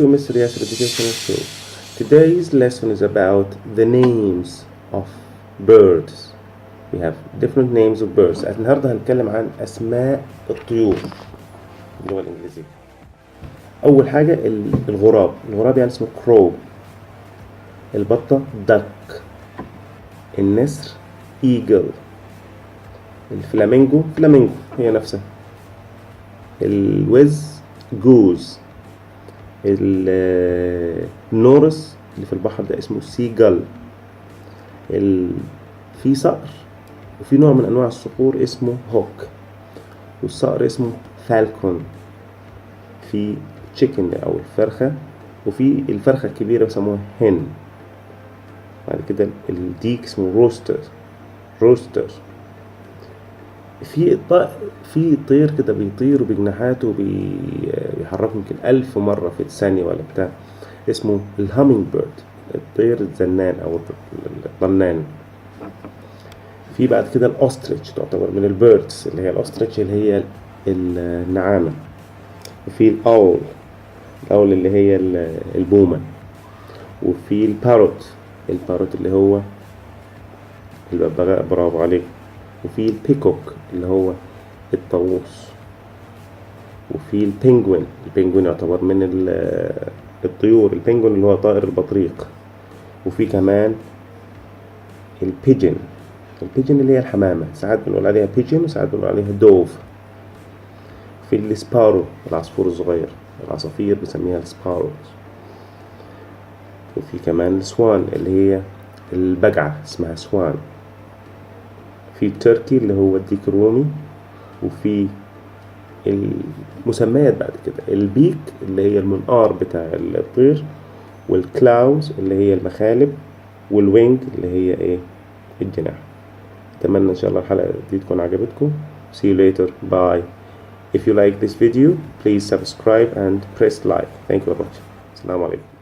to Mr. Yasser Educational Show. Today's lesson is about the names of birds. We have different names of birds. النهارده هنتكلم عن أسماء الطيور باللغة الإنجليزية. أول حاجة الغراب يعني اسمه crow. البطة duck. النسر eagle. الفلامينجو هي نفسها. الوز جوز. النورس اللي في البحر ده اسمه سيجل. في صقر وفي نوع من انواع الصقور اسمه هوك، والصقر اسمه فالكون. في تشيكن او الفرخة، وفي الفرخة الكبيرة بيسموها هن. بعد كده الديك اسمه روستر. في طير كده بيطير بجناحاته بيحرك يمكن 1000 مرة في الثانية ولا بتاع، اسمه الهامينج بيرد، الطير الزنان أو الطنان. في بعد كده الأوستريتش، تعتبر من البيردز، اللي هي الأوستريتش اللي هي النعامة. وفي الأول اللي هي البومة. وفي الباروت اللي هو الببغاء، برافو عليك. وفي البيكوك اللي هو الطاووس. وفي البنجوين يعتبر من الطيور. البنجوين اللي هو طائر البطريق. وفي كمان البيجن اللي هي الحمامة، ساعات بنقول عليها بيجن وساعات بنقول عليها دوف. في السبارو العصفور الصغير، العصافير بسميها السباروز. وفي كمان السوان اللي هي البجعة اسمها سوان. في التركي اللي هو الديك الرومي. وفي المسميات بعد كده البيك اللي هي المنقار بتاع الطير، والكلاوز اللي هي المخالب، والوينج اللي هي الجناح. اتمنى ان شاء الله الحلقة دي تكون عجبتكم. See you later. Bye. If you like this video, please subscribe and press like. Thank you very much. السلام عليكم.